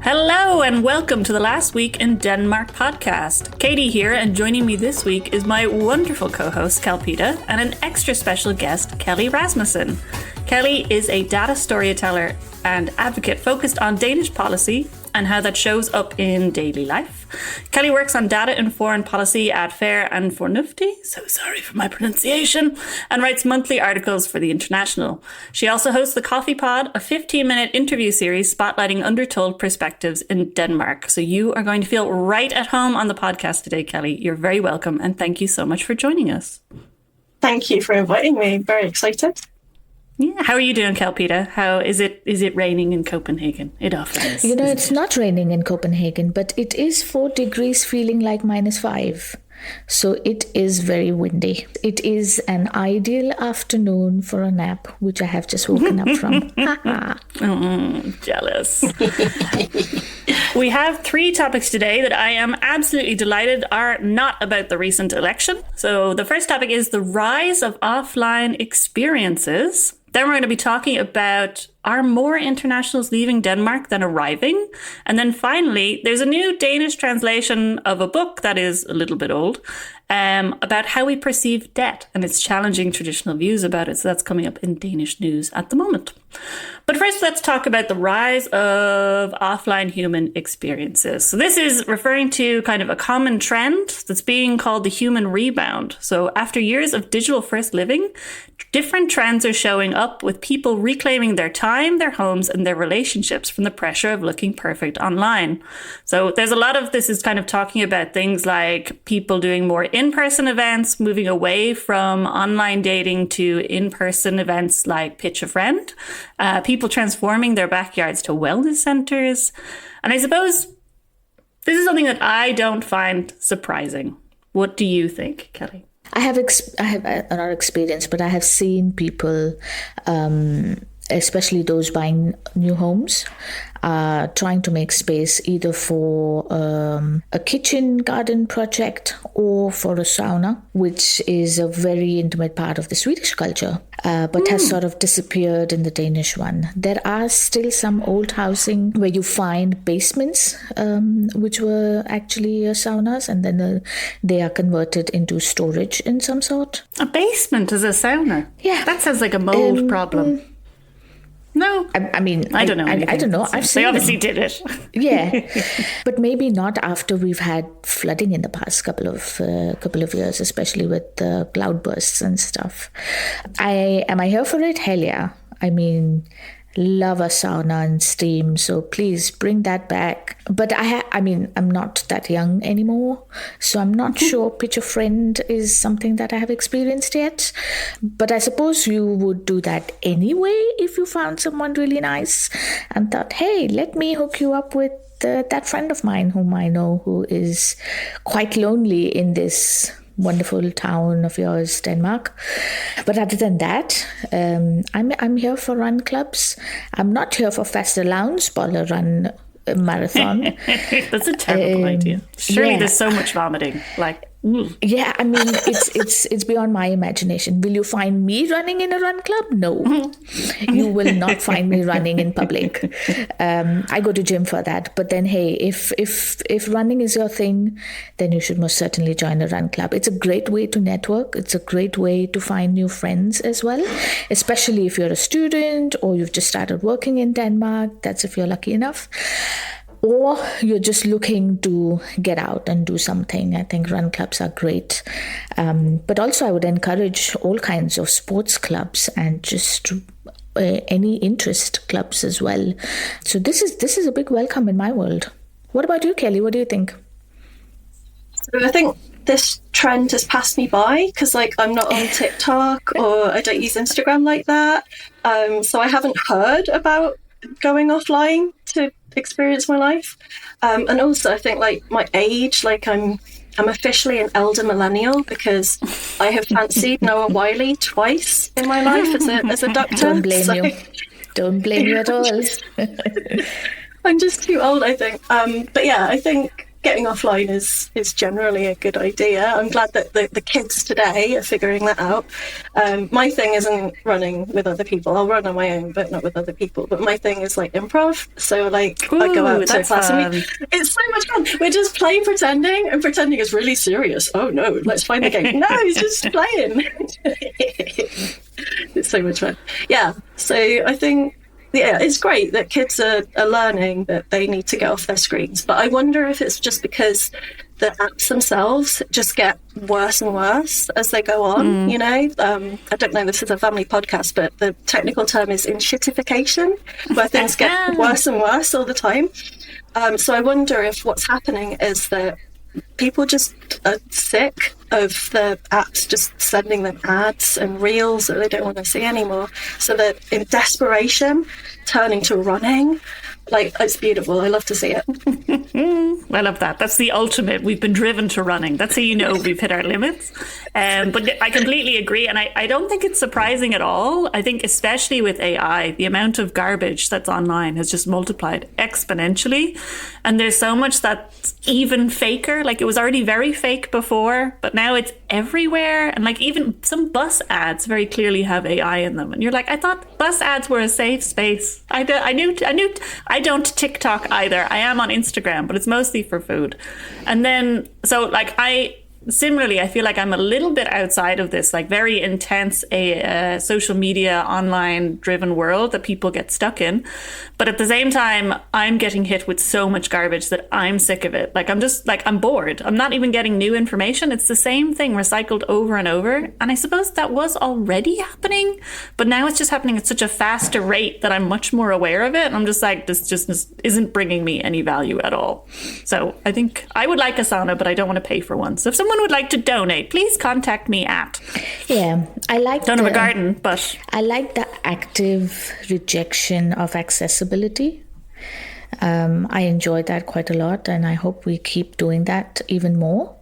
Hello and welcome to the Last Week in Denmark podcast. Katie here, and joining me this week is my wonderful co-host Kalpita and an extra special guest, Kelly Rasmussen. Kelly is a data storyteller and advocate focused on Danish policy and how that shows up in daily life. Kelly works on data and foreign policy at Fair and Fornuftig, so sorry for my pronunciation, and writes monthly articles for The International. She also hosts The Coffee Pod, a 15-minute interview series spotlighting undertold perspectives in Denmark. So you are going to feel right at home on the podcast today, Kelly. You're very welcome, and thank you so much for joining us. Thank you for inviting me. Very excited. Yeah. How are you doing, Kalpita? How is it? Is it raining in Copenhagen? It often is. You know, it's not raining in Copenhagen, but it is 4 degrees feeling like -5. So it is very windy. It is an ideal afternoon for a nap, which I have just woken up from. Jealous. We have 3 topics today that I am absolutely delighted are not about the recent election. So the first topic is the rise of offline experiences. Then we're going to be talking about, are more internationals leaving Denmark than arriving? And then finally, there's a new Danish translation of a book that is a little bit old, about how we perceive debt, and it's challenging traditional views about it. So that's coming up in Danish news at the moment. But first, let's talk about the rise of offline human experiences. So this is referring to kind of a common trend that's being called the human rebound. So after years of digital first living, different trends are showing up with people reclaiming their time, their homes, and their relationships from the pressure of looking perfect online. So there's a lot of this is kind of talking about things like people doing more in-person events, moving away from online dating to in-person events like Pitch a Friend, people transforming their backyards to wellness centers. And I suppose this is something that I don't find surprising. What do you think, Kelly? I have not experience, but I have seen people, especially those buying new homes, trying to make space either for a kitchen garden project or for a sauna, which is a very intimate part of the Swedish culture, but has sort of disappeared in the Danish one. There are still some old housing where you find basements, which were actually saunas, and then they are converted into storage in some sort. A basement is a sauna? Yeah. That sounds like a mold problem. No, I mean, I don't know. I don't know. I've seen they obviously them. did it. Yeah, but maybe not after we've had flooding in the past couple of years, especially with the cloudbursts and stuff. Am I here for it? Hell yeah. I mean, love a sauna and steam, so please bring that back. But I'm not that young anymore, so I'm not sure Pitch a Friend is something that I have experienced yet. But I suppose you would do that anyway if you found someone really nice and thought, hey, let me hook you up with that friend of mine whom I know who is quite lonely in this wonderful town of yours, Denmark. But other than that, I'm here for run clubs. I'm not here for fastelavnsboller run marathon. That's a terrible idea. Surely there's so much vomiting. Yeah, I mean, it's beyond my imagination. Will you find me running in a run club? No, you will not find me running in public. I go to gym for that. But then, hey, if running is your thing, then you should most certainly join a run club. It's a great way to network. It's a great way to find new friends as well, especially if you're a student or you've just started working in Denmark. That's if you're lucky enough. Or you're just looking to get out and do something. I think run clubs are great. But also I would encourage all kinds of sports clubs and just any interest clubs as well. So this is a big welcome in my world. What about you, Kelly? What do you think? So I think this trend has passed me by because I'm not on TikTok or I don't use Instagram like that. So I haven't heard about going offline to experience my life, and also I think my age, I'm officially an elder millennial because I have fancied Noah Wiley twice in my life as a doctor. Don't blame you. Don't blame you at all. I'm just too old, I think. But yeah, I think getting offline is generally a good idea. I'm glad that the kids today are figuring that out. My thing isn't running with other people. I'll run on my own, but not with other people. But my thing is like improv. So like I go out to a class and it's so much fun. We're just playing pretending, and pretending is really serious. Oh no, let's find the game. No, he's just playing. It's so much fun. Yeah. So I think, yeah, it's great that kids are learning that they need to get off their screens. But I wonder if it's just because the apps themselves just get worse and worse as they go on, you know? I don't know, this is a family podcast, but the technical term is enshittification, where things get worse and worse all the time. So I wonder if what's happening is that people just are sick of the apps just sending them ads and reels that they don't want to see anymore. So that in desperation, turning to running, like, it's beautiful. I love to see it. I love that. That's the ultimate. We've been driven to running. That's how you know we've hit our limits. But I completely agree. And I don't think it's surprising at all. I think especially with AI, the amount of garbage that's online has just multiplied exponentially. And there's so much that's even faker. Like, it was already very fake before, but now it's everywhere. And like, even some bus ads very clearly have AI in them. And you're like, I thought bus ads were a safe space. I don't TikTok either. I am on Instagram, but it's mostly for food. And then, so like similarly, I feel like I'm a little bit outside of this, like very intense social media, online driven world that people get stuck in. But at the same time, I'm getting hit with so much garbage that I'm sick of it. Like, I'm just like, I'm bored. I'm not even getting new information. It's the same thing recycled over and over. And I suppose that was already happening, but now it's just happening at such a faster rate that I'm much more aware of it. And I'm just like, this just isn't bringing me any value at all. So I think I would like a sauna, but I don't want to pay for one. So if someone would like to donate, please contact me at. Yeah, I like. Don't have a garden, but I like the active rejection of accessibility. I enjoy that quite a lot, and I hope we keep doing that even more,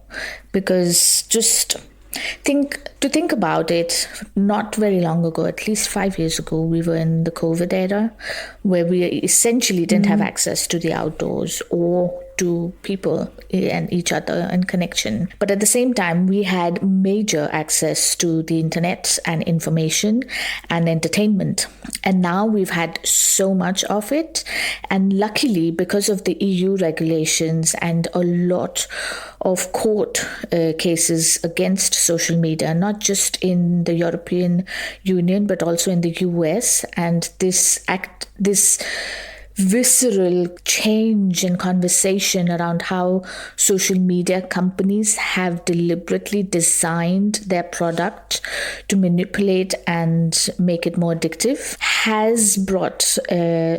because just think about it, not very long ago, at least 5 years ago, we were in the COVID era, where we essentially didn't have access to the outdoors or to people and each other and connection. But at the same time, we had major access to the internet and information and entertainment. And now we've had so much of it. And luckily, because of the EU regulations and a lot of court cases against social media, not just in the European Union, but also in the US, and this visceral change in conversation around how social media companies have deliberately designed their product to manipulate and make it more addictive has brought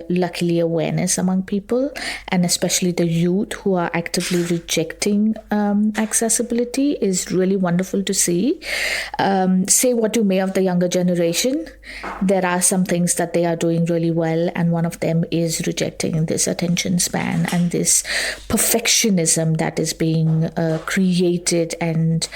luckily awareness among people, and especially the youth who are actively rejecting accessibility is really wonderful to see. Say what you may of the younger generation, there are some things that they are doing really well, and one of them is rejecting this attention span and this perfectionism that is being created and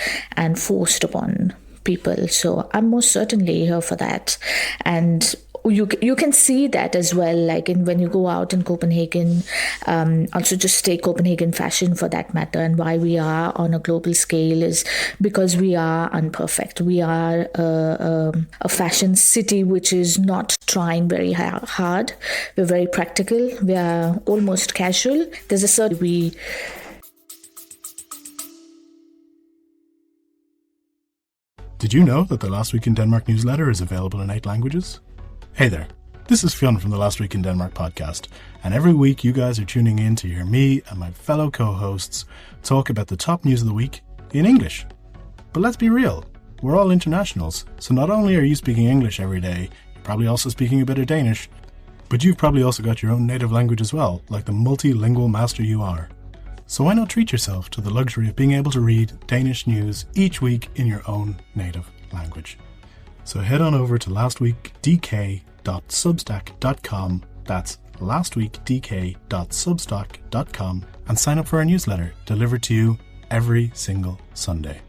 forced upon people. So I'm most certainly here for that. And you can see that as well, like when you go out in Copenhagen, also just take Copenhagen fashion for that matter, and why we are on a global scale is because we are unperfect. We are a fashion city which is not trying very hard. We're very practical. We are almost casual. There's a certain Did you know that the Last Week in Denmark newsletter is available in 8 languages? Hey there, this is Fionn from the Last Week in Denmark podcast, and every week you guys are tuning in to hear me and my fellow co-hosts talk about the top news of the week in English. But let's be real, we're all internationals, so not only are you speaking English every day, you're probably also speaking a bit of Danish, but you've probably also got your own native language as well, like the multilingual master you are. So why not treat yourself to the luxury of being able to read Danish news each week in your own native language? So head on over to lastweekdk.substack.com, that's lastweekdk.substack.com, and sign up for our newsletter delivered to you every single Sunday.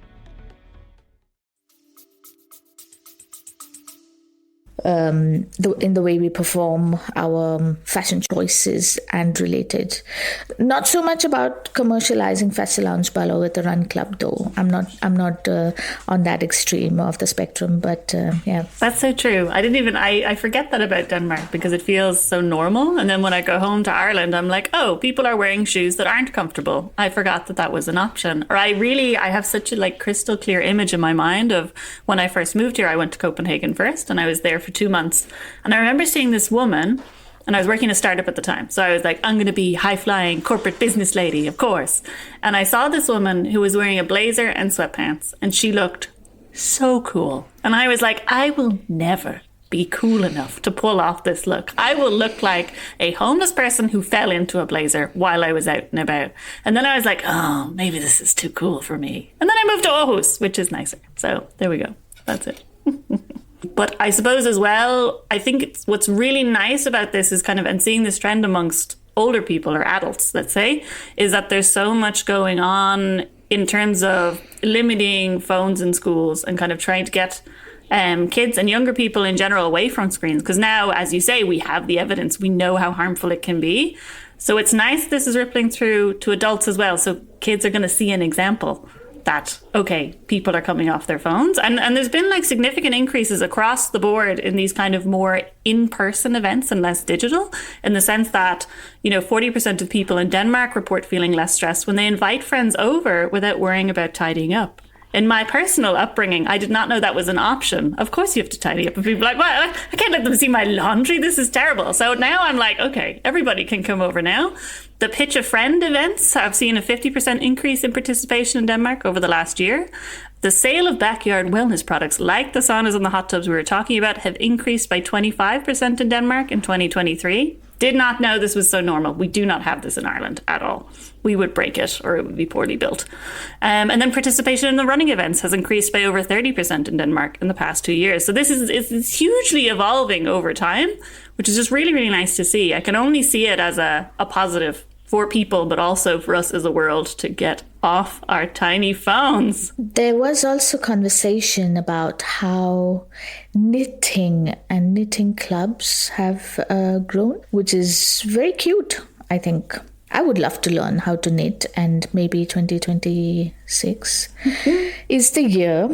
in the way we perform our fashion choices and related. Not so much about commercializing Festa Lounge Bala with the Run Club, though. I'm not on that extreme of the spectrum, but yeah. That's so true. I forget that about Denmark because it feels so normal. And then when I go home to Ireland, I'm like, oh, people are wearing shoes that aren't comfortable. I forgot that was an option. Or I have such a crystal clear image in my mind of when I first moved here. I went to Copenhagen first and I was there for 2 months. And I remember seeing this woman, and I was working in a startup at the time. So I was like, I'm going to be high-flying corporate business lady, of course. And I saw this woman who was wearing a blazer and sweatpants, and she looked so cool. And I was like, I will never be cool enough to pull off this look. I will look like a homeless person who fell into a blazer while I was out and about. And then I was like, oh, maybe this is too cool for me. And then I moved to Cohosts, which is nicer. So there we go. That's it. But I suppose as well, I think what's really nice about this is and seeing this trend amongst older people or adults, let's say, is that there's so much going on in terms of limiting phones in schools and trying to get kids and younger people in general away from screens. Because now, as you say, we have the evidence. We know how harmful it can be. So it's nice this is rippling through to adults as well. So kids are going to see an example that, okay, people are coming off their phones. And there's been significant increases across the board in these more in-person events and less digital, in the sense that, 40% of people in Denmark report feeling less stressed when they invite friends over without worrying about tidying up. In my personal upbringing, I did not know that was an option. Of course you have to tidy up. And people are like, well, I can't let them see my laundry. This is terrible. So now I'm like, okay, everybody can come over now. The Pitch a Friend events have seen a 50% increase in participation in Denmark over the last year. The sale of backyard wellness products like the saunas and the hot tubs we were talking about have increased by 25% in Denmark in 2023. Did not know this was so normal. We do not have this in Ireland at all. We would break it or it would be poorly built. And then participation in the running events has increased by over 30% in Denmark in the past 2 years. So this is hugely evolving over time, which is just really, really nice to see. I can only see it as a positive for people, but also for us as a world to get off our tiny phones. There was also conversation about how knitting and knitting clubs have grown, which is very cute, I think. I would love to learn how to knit, and maybe 2026 is the year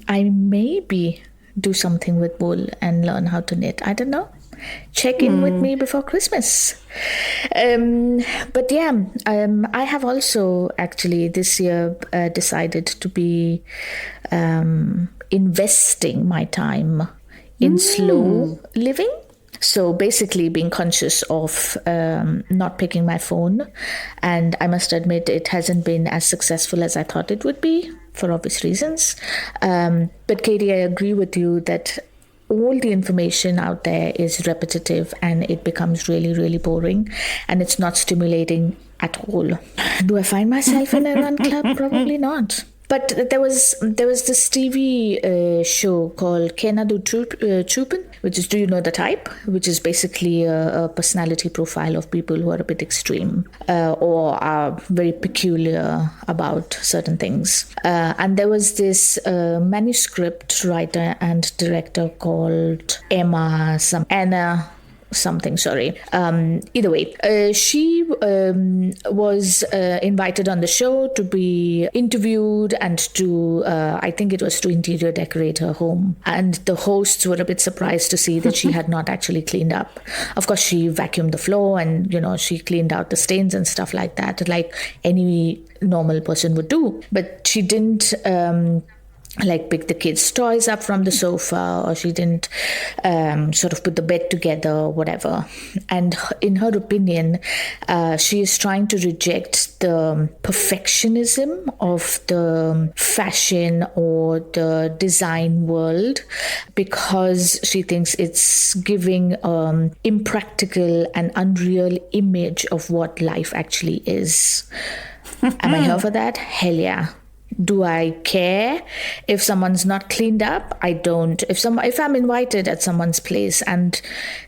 I maybe do something with wool and learn how to knit. I don't know. Check in with me before Christmas. But yeah, I have also actually this year decided to be investing my time in slow living. So basically being conscious of not picking my phone. And I must admit it hasn't been as successful as I thought it would be, for obvious reasons. But Katie, I agree with you that all the information out there is repetitive and it becomes really, really boring and it's not stimulating at all. Do I find myself in a run club? Probably not. But there was this TV show called Kender du Typen, which is Do You Know the Type, which is basically a personality profile of people who are a bit extreme or are very peculiar about certain things. And there was this manuscript writer and director called Anna. Either way, she was invited on the show to be interviewed and to, I think it was to interior decorate her home. And the hosts were a bit surprised to see that she had not actually cleaned up. Of course, she vacuumed the floor and, she cleaned out the stains and stuff like that, like any normal person would do. But she didn't pick the kids' toys up from the sofa, or she didn't sort of put the bed together or whatever. And in her opinion, she is trying to reject the perfectionism of the fashion or the design world because she thinks it's giving impractical and unreal image of what life actually is. Am I here for that? Hell yeah. Do I care if someone's not cleaned up? I don't. If I'm invited at someone's place and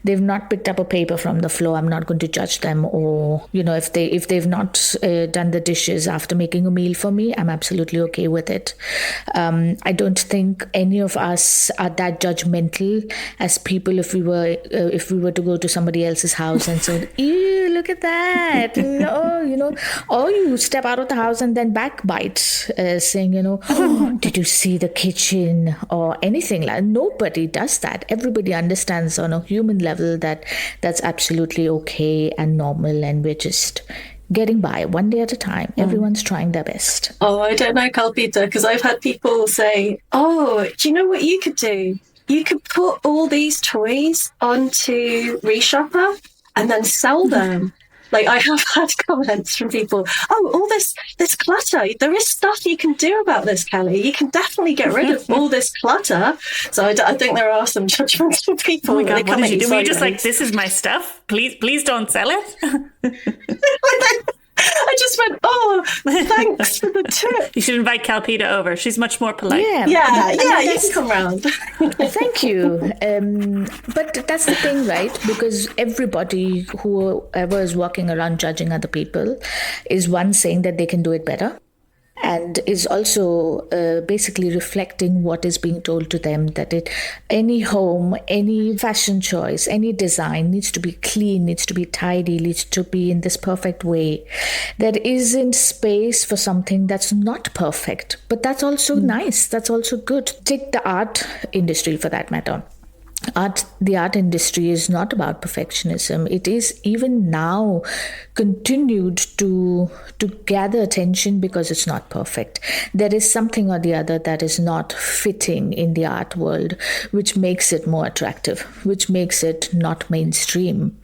they've not picked up a paper from the floor, I'm not going to judge them. Or, if they've not done the dishes after making a meal for me, I'm absolutely okay with it. I don't think any of us are that judgmental as people if we were to go to somebody else's house and say, ew, look at that. No, or you step out of the house and then backbite, saying, did you see the kitchen or anything like that? Nobody does that. Everybody understands on a human level that that's absolutely okay and normal, and we're just getting by one day at a time. Everyone's trying their best. Oh, I don't know, Kalpita, because I've had people say, oh, do you know what you could do? You could put all these toys onto Reshopper and then sell them. Like, I have had comments from people, oh, all this clutter, there is stuff you can do about this, Kelly. You can definitely get rid of all this clutter. So I think there are some judgmental people. Oh my God, what did you do? Were you just like, this is my stuff? Please don't sell it? I just went, oh, thanks for the tip. You should invite Kalpita over. She's much more polite. Yeah, you can come round. Thank you. But that's the thing, right? Because everybody, whoever is walking around judging other people, is one saying that they can do it better, and is also basically reflecting what is being told to them, that any home, any fashion choice, any design needs to be clean, needs to be tidy, needs to be in this perfect way. There isn't space for something that's not perfect, but that's also nice. That's also good. Take the art industry for that matter. The art industry is not about perfectionism. It is even now continued to gather attention because it's not perfect. There is something or the other that is not fitting in the art world, which makes it more attractive, which makes it not mainstream.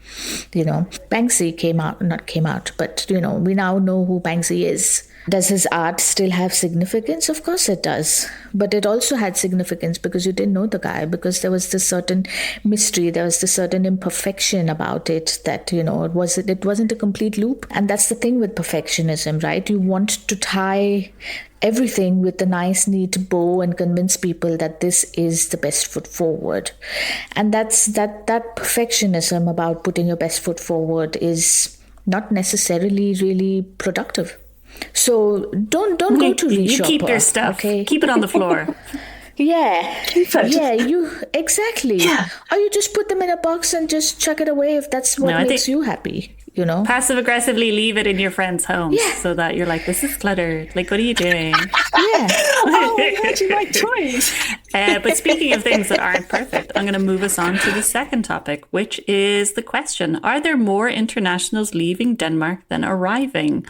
Banksy not came out, but we now know who Banksy is. Does his art still have significance? Of course it does. But it also had significance because you didn't know the guy, because there was this certain mystery, there was this certain imperfection about it that, it wasn't a complete loop. And that's the thing with perfectionism, right? You want to tie everything with a nice, neat bow and convince people that this is the best foot forward. And that perfectionism about putting your best foot forward is not necessarily really productive. So don't go to Reshopper. You keep your stuff. Okay? Keep it on the floor. Yeah, you exactly. Yeah. Or you just put them in a box and just chuck it away if that's what makes you happy. Passive aggressively leave it in your friend's home so that you're like, this is cluttered. Like, what are you doing? Oh, I heard you like toys. But speaking of things that aren't perfect, I'm going to move us on to the second topic, which is the question: are there more internationals leaving Denmark than arriving?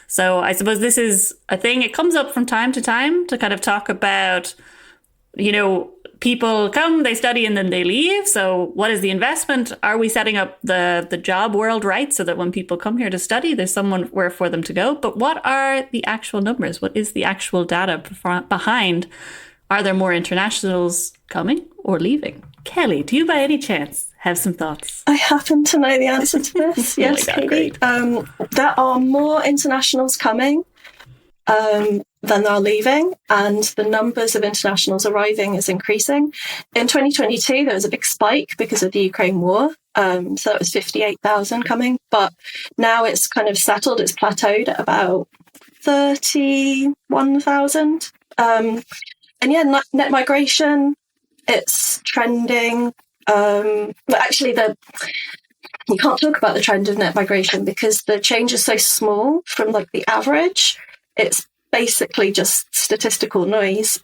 So I suppose this is a thing. It comes up from time to time to kind of talk about, people come, they study, and then they leave. So what is the investment? Are we setting up the job world right so that when people come here to study, there's somewhere for them to go? But what are the actual numbers? What is the actual data behind? Are there more internationals coming or leaving? Kelly, do you by any chance have some thoughts? I happen to know the answer to this. Yes, oh my God, Katie. There are more internationals coming than are leaving, and the numbers of internationals arriving is increasing. In 2022, there was a big spike because of the Ukraine war. So that was 58,000 coming, but now it's kind of settled. It's plateaued at about 31,000. And net migration, it's trending. But actually, you can't talk about the trend of net migration because the change is so small from like the average. It's basically just statistical noise.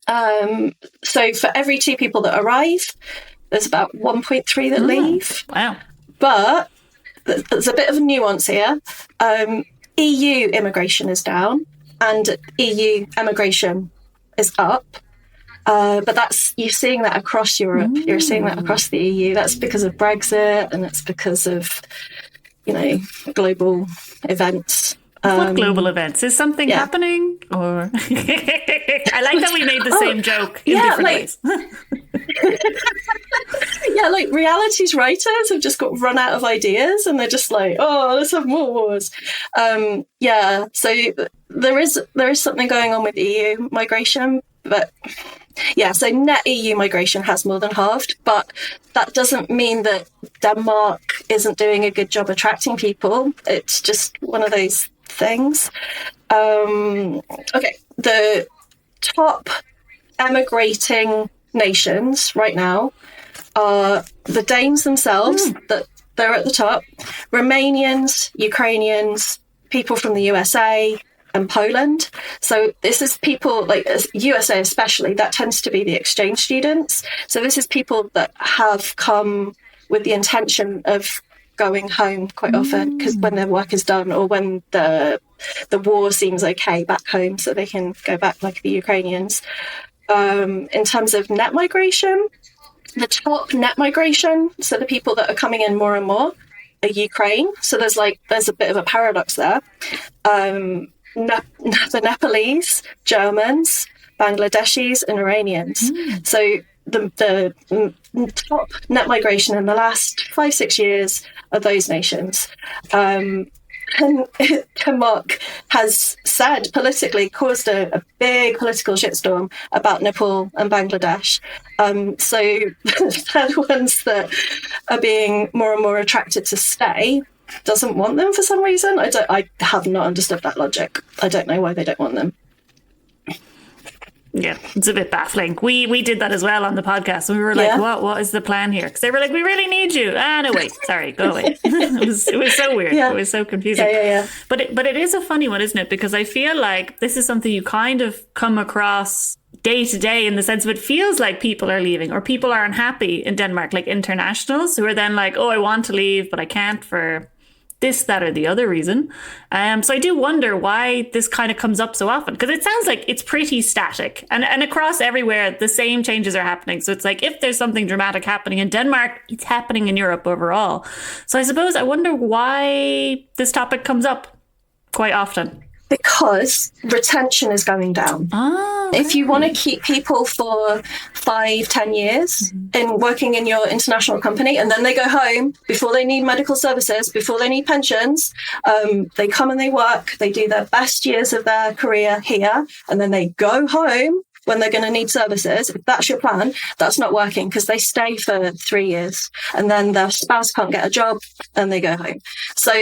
So for every 2 people that arrive, there's about 1.3 that leave. Wow. But there's a bit of a nuance here. EU immigration is down and EU emigration is up. But you're seeing that across Europe. You're seeing that across the EU. That's because of Brexit, and it's because of, global events. What global events? Is something happening? Or I like that we made the same joke in different ways. Yeah, like realities writers have just got run out of ideas and they're just like, oh, let's have more wars. So there is something going on with EU migration, but so net EU migration has more than halved, but that doesn't mean that Denmark isn't doing a good job attracting people. It's just one of those things. The top emigrating nations right now are the Danes themselves, that they're at the top, Romanians, Ukrainians, people from the USA and Poland. So this is people like USA especially, that tends to be the exchange students. So this is people that have come with the intention of going home quite often, because when their work is done or when the war seems okay back home, so they can go back like the Ukrainians. In terms of net migration, the top net migration, so the people that are coming in more and more, are Ukraine. So there's a bit of a paradox there. The Nepalese, Germans, Bangladeshis, and Iranians. So the top net migration in the last 5-6 years are those nations. And Denmark has said politically, caused a big political shitstorm about Nepal and Bangladesh. So they're the ones that are being more and more attracted to stay, doesn't want them for some reason. I have not understood that logic. I don't know why they don't want them. Yeah, it's a bit baffling. We did that as well on the podcast. We were like, what is the plan here? Because they were like, we really need you. No, wait, sorry, go away. It was so weird. Yeah. It was so confusing. Yeah. But it is a funny one, isn't it? Because I feel like this is something you kind of come across day to day, in the sense of it feels like people are leaving or people are unhappy in Denmark, like internationals who are then like, oh, I want to leave, but I can't for this, that, or the other reason. So I do wonder why this kind of comes up so often, because it sounds like it's pretty static and across everywhere, the same changes are happening. So it's like, if there's something dramatic happening in Denmark, it's happening in Europe overall. So I wonder why this topic comes up quite often. Because retention is going down. If you want to keep people for 5-10 years in working in your international company, and then they go home before they need medical services, before they need pensions, they come and they work, they do their best years of their career here, and then they go home when they're going to need services. If that's your plan, that's not working, because they stay for 3 years and then their spouse can't get a job and they go home. So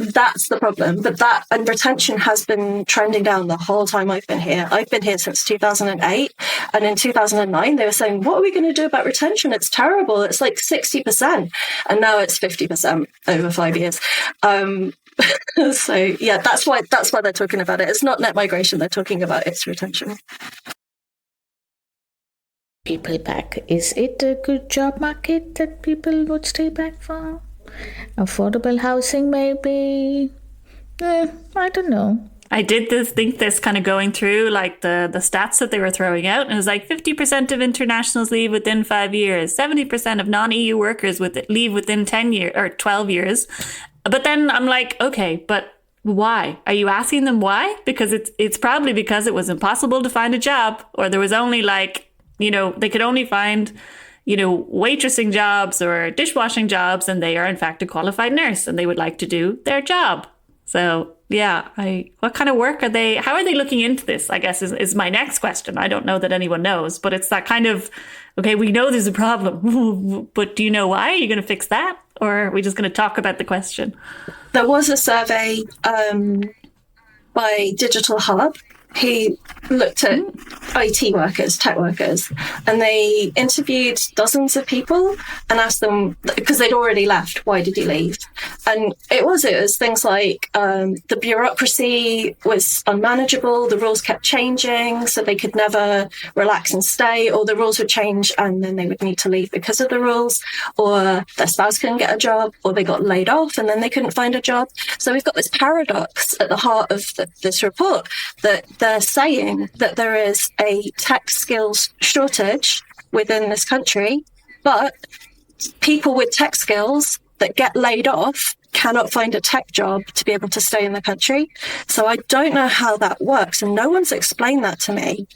that's the problem. But that and retention has been trending down the whole time I've been here. I've been here since 2008. And in 2009, they were saying, what are we going to do about retention? It's terrible. It's like 60%. And now it's 50% over 5 years. So yeah, that's why they're talking about it. It's not net migration they're talking about, it's retention. People back. Is it a good job market that people would stay back for? Affordable housing, maybe? I don't know. I did think this kind of going through like the stats that they were throwing out. And it was like 50% of internationals leave within 5 years. 70% of non-EU workers leave within 10 years or 12 years. But then I'm like, okay, but why? Are you asking them why? Because it's probably because it was impossible to find a job, or there was only they could only find, waitressing jobs or dishwashing jobs, and they are in fact a qualified nurse and they would like to do their job. So yeah, what kind of work are they? How are they looking into this? I guess is my next question. I don't know that anyone knows, but it's that kind of, okay, we know there's a problem, but do you know why? Are you going to fix that? Or are we just going to talk about the question? There was a survey by Digital Hub. He looked at IT workers, tech workers, and they interviewed dozens of people and asked them, because they'd already left, why did you leave? And it was things like the bureaucracy was unmanageable, the rules kept changing, so they could never relax and stay, or the rules would change and then they would need to leave because of the rules, or their spouse couldn't get a job, or they got laid off and then they couldn't find a job. So we've got this paradox at the heart of this report, that they're saying that there is a tech skills shortage within this country, but people with tech skills that get laid off cannot find a tech job to be able to stay in the country. So I don't know how that works. And no one's explained that to me.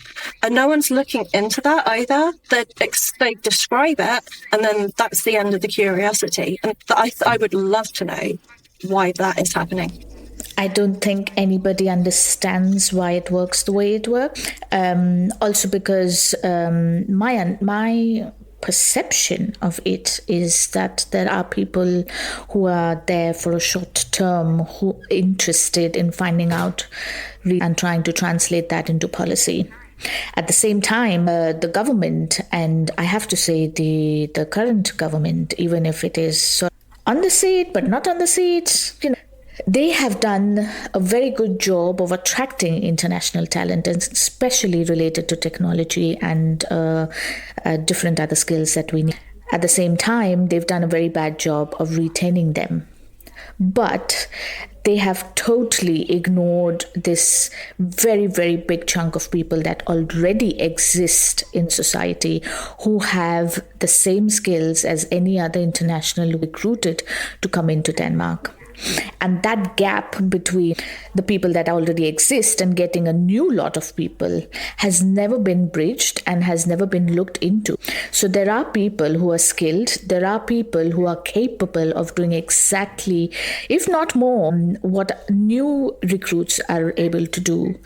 And no one's looking into that either. They describe it, and then that's the end of the curiosity. And I would love to know why that is happening. I don't think anybody understands why it works the way it works. Also because my perception of it is that there are people who are there for a short term, who are interested in finding out and trying to translate that into policy. At the same time, the government, and I have to say the current government, even if it is sort of on the seat but not on the seat, they have done a very good job of attracting international talent, and especially related to technology and different other skills that we need. At the same time, they've done a very bad job of retaining them. But they have totally ignored this very, very big chunk of people that already exist in society, who have the same skills as any other international recruited to come into Denmark. And that gap between the people that already exist and getting a new lot of people has never been bridged and has never been looked into. So there are people who are skilled, there are people who are capable of doing exactly, if not more, what new recruits are able to do,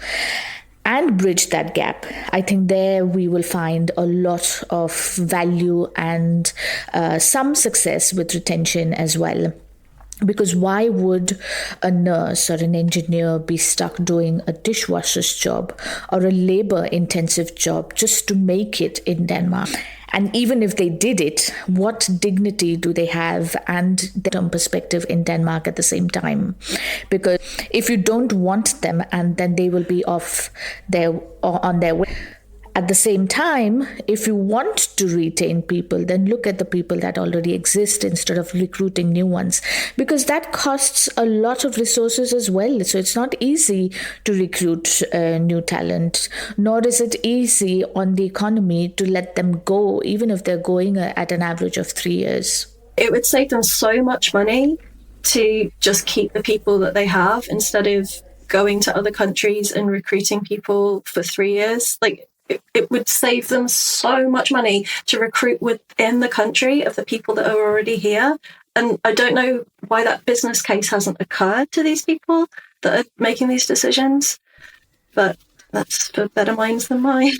and bridge that gap. I think there we will find a lot of value and some success with retention as well. Because why would a nurse or an engineer be stuck doing a dishwasher's job or a labor-intensive job just to make it in Denmark? And even if they did it, what dignity do they have and the term perspective in Denmark at the same time? Because if you don't want them, and then they will be off on their way. At the same time, if you want to retain people, then look at the people that already exist instead of recruiting new ones, because that costs a lot of resources as well. So it's not easy to recruit new talent, nor is it easy on the economy to let them go, even if they're going at an average of 3 years. It would save them so much money to just keep the people that they have instead of going to other countries and recruiting people for 3 years. It would save them so much money to recruit within the country of the people that are already here. And I don't know why that business case hasn't occurred to these people that are making these decisions. But that's for better minds than mine.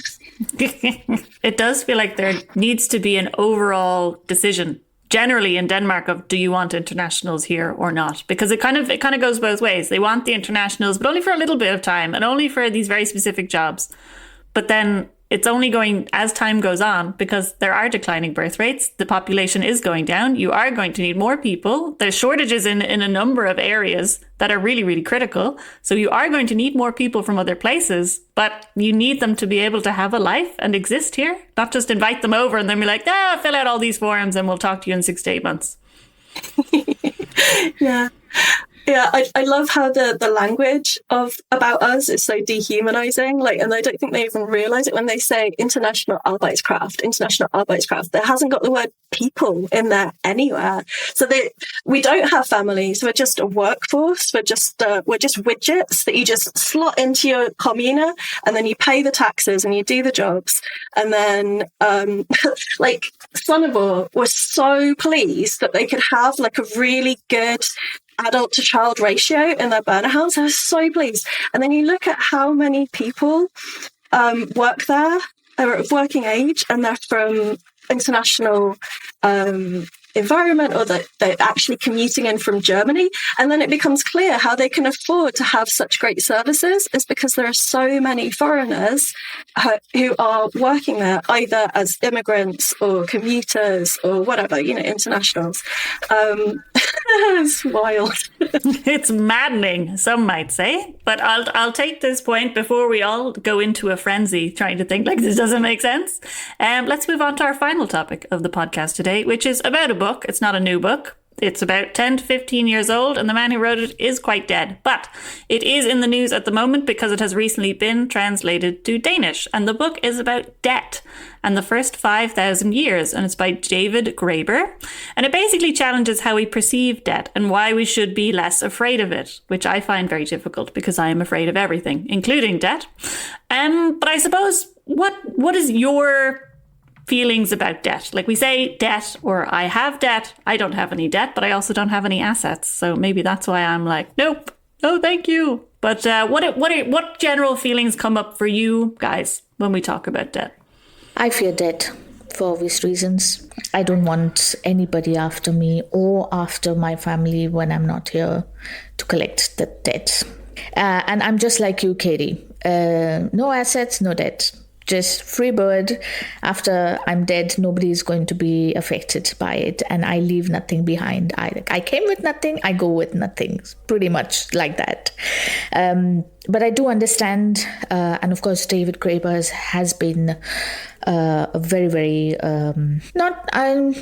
It does feel like there needs to be an overall decision generally in Denmark of, do you want internationals here or not? Because it kind of goes both ways. They want the internationals, but only for a little bit of time and only for these very specific jobs. But then it's only going as time goes on, because there are declining birth rates. The population is going down. You are going to need more people. There's shortages in a number of areas that are really, really critical. So you are going to need more people from other places, but you need them to be able to have a life and exist here, not just invite them over and then be like, fill out all these forms and we'll talk to you in 6 to 8 months. Yeah. Yeah, I love how the language about us is so dehumanizing. And I don't think they even realize it when they say international Arbeitskraft. There hasn't got the word people in there anywhere. So we don't have families. We're just a workforce. We're just widgets that you just slot into your commune, and then you pay the taxes and you do the jobs. And then, Sonneborg was so pleased that they could have a really good adult to child ratio in their burner house. I was so pleased. And then you look at how many people work there, are of working age, and they're from international environment, or that they're actually commuting in from Germany. And then it becomes clear how they can afford to have such great services is because there are so many foreigners who are working there, either as immigrants or commuters or whatever, internationals. It's wild. It's maddening, some might say. But I'll take this point before we all go into a frenzy trying to think this doesn't make sense. Let's move on to our final topic of the podcast today, which is about a book. It's not a new book. It's about 10 to 15 years old, and the man who wrote it is quite dead. But it is in the news at the moment because it has recently been translated to Danish. And the book is about debt and the first 5,000 years. And it's by David Graeber. And it basically challenges how we perceive debt and why we should be less afraid of it, which I find very difficult because I am afraid of everything, including debt. But I suppose, what is your feelings about debt? Like, we say debt, or I have debt. I don't have any debt, but I also don't have any assets. So maybe that's why I'm like, nope, no, thank you. But what general feelings come up for you guys when we talk about debt? I fear debt for obvious reasons. I don't want anybody after me or after my family when I'm not here to collect the debt. And I'm just like you, Katie. No assets, no debt. Just free bird. After I'm dead, nobody is going to be affected by it, and I leave nothing behind. I came with nothing, I go with nothing. Pretty much like that. But I do understand, and of course, David Graeber has been a very, very not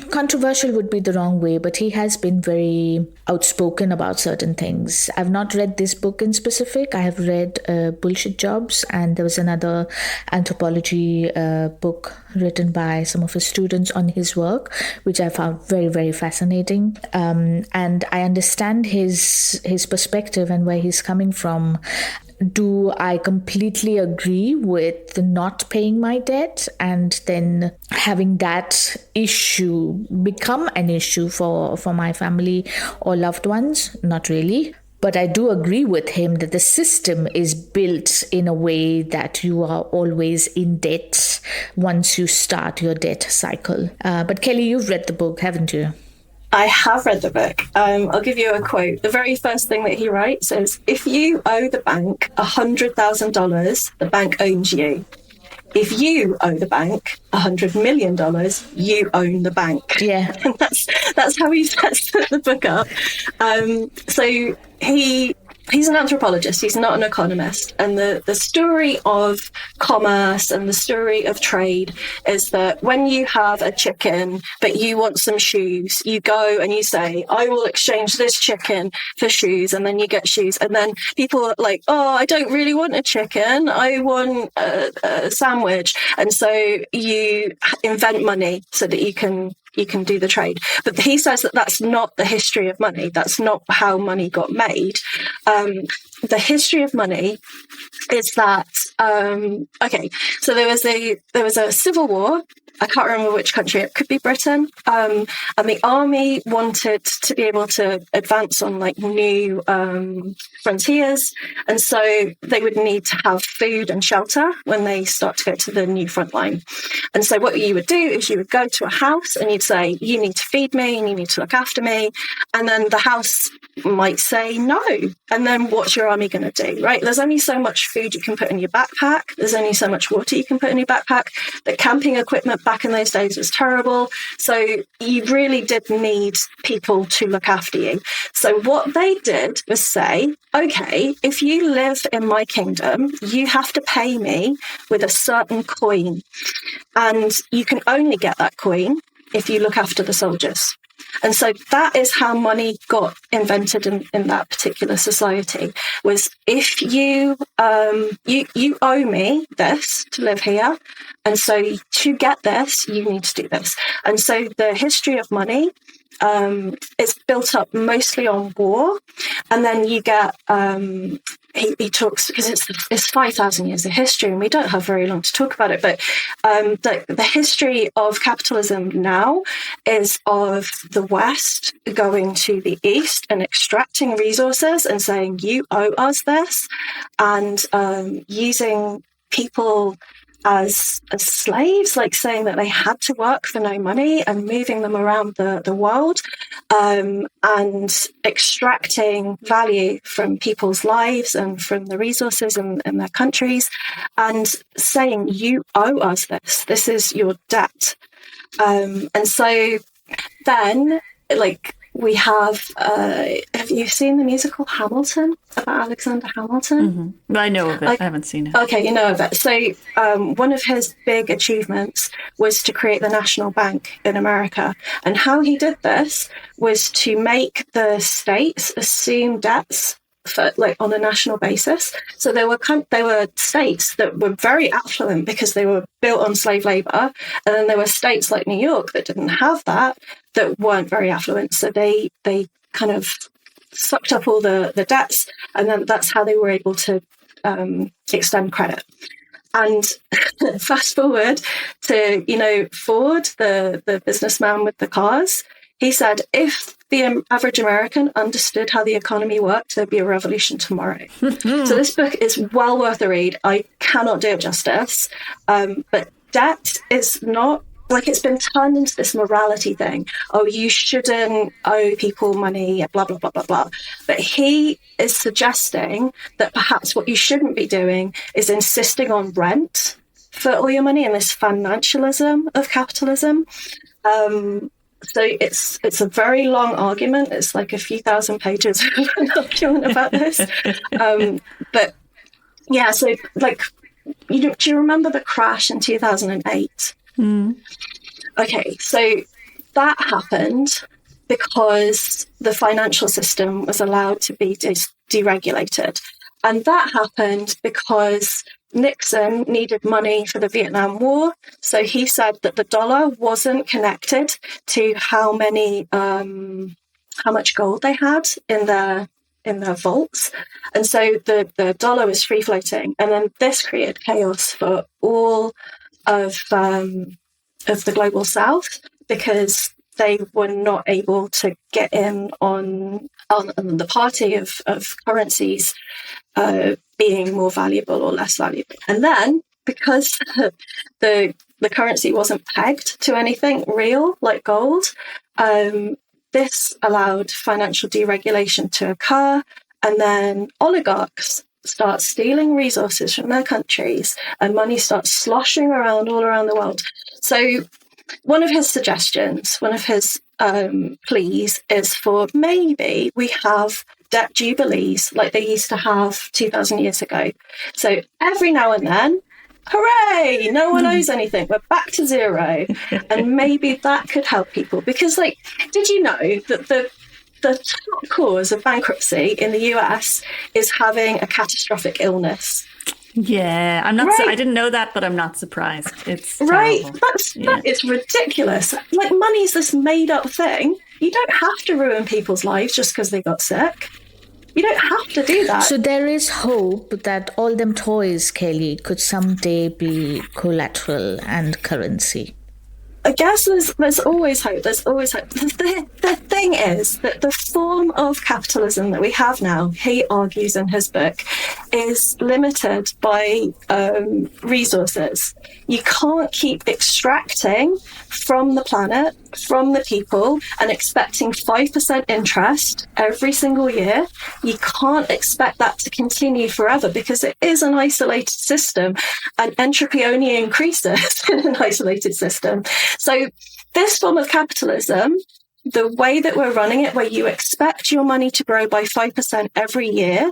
controversial would be the wrong way, but he has been very outspoken about certain things. I've not read this book in specific. I have read Bullshit Jobs, and there was another anthropology book written by some of his students on his work, which I found very, very fascinating. And I understand his perspective and where he's coming from. Do I completely agree with not paying my debt and then having that issue become an issue for my family or loved ones? Not really. But I do agree with him that the system is built in a way that you are always in debt once you start your debt cycle. But Kelly, you've read the book, haven't you? I have read the book. I'll give you a quote. The very first thing that he writes is, if you owe the bank $100,000, the bank owns you. If you owe the bank $100 million, you own the bank. Yeah. And that's how he sets the book up. So he's an anthropologist, he's not an economist. And the story of commerce and the story of trade is that when you have a chicken, but you want some shoes, you go and you say, I will exchange this chicken for shoes. And then you get shoes. And then people are like, oh, I don't really want a chicken. I want a sandwich. And so you invent money so that you can do the trade. But he says that that's not the history of money. That's not how money got made. The history of money is that, so there was a civil war. I can't remember which country. It could be Britain. And the army wanted to be able to advance on like new frontiers. And so they would need to have food and shelter when they start to go to the new front line. And so what you would do is you would go to a house and you'd say, you need to feed me and you need to look after me. And then the house might say no. And then what's your army going to do, right? There's only so much food you can put in your backpack. There's only so much water you can put in your backpack. The camping equipment back in those days was terrible. So you really did need people to look after you. So what they did was say, okay, if you live in my kingdom, you have to pay me with a certain coin. And you can only get that coin if you look after the soldiers. And so that is how money got invented in that particular society, was if you owe me this to live here, and so to get this, you need to do this. And so the history of money is built up mostly on war, and then you get he talks, because it's 5,000 years of history and we don't have very long to talk about it, but the history of capitalism now is of the West going to the East and extracting resources and saying, you owe us this, and using people as slaves, like saying that they had to work for no money and moving them around the world, and extracting value from people's lives and from the resources in their countries, and saying, you owe us this is your debt. And so then, like, we have you seen the musical Hamilton, about Alexander Hamilton? Mm-hmm. I know of it. I haven't seen it. Okay, you know of it. So one of his big achievements was to create the National Bank in America. And how he did this was to make the states assume debts for, like, on a national basis. So there were states that were very affluent because they were built on slave labor, and then there were states like New York that didn't have that weren't very affluent. So they kind of sucked up all the debts, and then that's how they were able to extend credit. And fast forward to, Ford, the businessman with the cars. He said, if the average American understood how the economy worked, there'd be a revolution tomorrow. So this book is well worth a read. I cannot do it justice. But debt is not, like, it's been turned into this morality thing. Oh, you shouldn't owe people money, blah, blah, blah, blah, blah. But he is suggesting that perhaps what you shouldn't be doing is insisting on rent for all your money, and this financialism of capitalism. So it's a very long argument. It's like a few thousand pages of an argument about this. But yeah, so, like, do you remember the crash in 2008? Okay, so that happened because the financial system was allowed to be deregulated. And that happened because Nixon needed money for the Vietnam War. So he said that the dollar wasn't connected to how much gold they had in their vaults. And so the dollar was free floating. And then this created chaos for all of the global south, because they were not able to get in on the party of currencies being more valuable or less valuable. And then, because the currency wasn't pegged to anything real like gold, this allowed financial deregulation to occur, and then oligarchs start stealing resources from their countries, and money starts sloshing around all around the world. So one of his suggestions, one of his pleas, is for maybe we have debt jubilees like they used to have 2,000 years ago. So every now and then, hooray, no one owes anything, we're back to zero. And maybe that could help people. Because, like, did you know that the top cause of bankruptcy in the US is having a catastrophic illness? Yeah, I'm not. Right. I didn't know that, but I'm not surprised. It's right. terrible. That is ridiculous. Like, money's this made-up thing. You don't have to ruin people's lives just because they got sick. You don't have to do that. So there is hope that all them toys, Kelly, could someday be collateral and currency. I guess there's always hope. There's always hope. The thing is that the form of capitalism that we have now, he argues in his book, is limited by resources. You can't keep extracting from the planet, from the people, and expecting 5% interest every single year. You can't expect that to continue forever, because it is an isolated system, and entropy only increases in an isolated system. So this form of capitalism, the way that we're running it, where you expect your money to grow by 5% every year,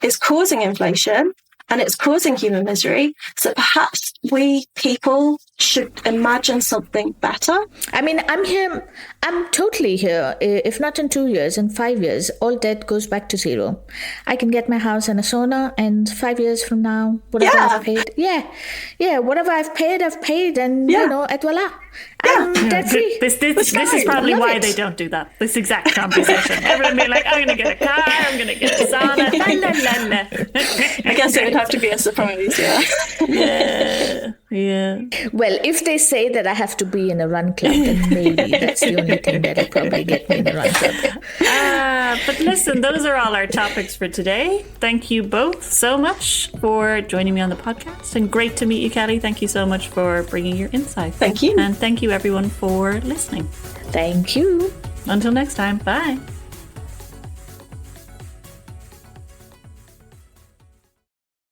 is causing inflation, and it's causing human misery. So perhaps we people should imagine something better. I mean, I'm totally here. If not in 2 years, in 5 years, all debt goes back to zero. I can get my house in a sauna, and 5 years from now, whatever I've paid. Whatever I've paid, and, et voila. I'm debt free. This is probably why they don't do that. This exact conversation. Everyone be like, I'm going to get a car, I'm going to get a sauna. La, la, la, la. I guess it would have to be a surprise, Yeah. Well, if they say that I have to be in a run club, then maybe that's the only thing that'll probably get me in a run club. But listen, those are all our topics for today. Thank you both so much for joining me on the podcast, and great to meet you, Kelly. Thank you so much for bringing your insights. Thank you. And thank you everyone for listening. Thank you. Until next time, bye.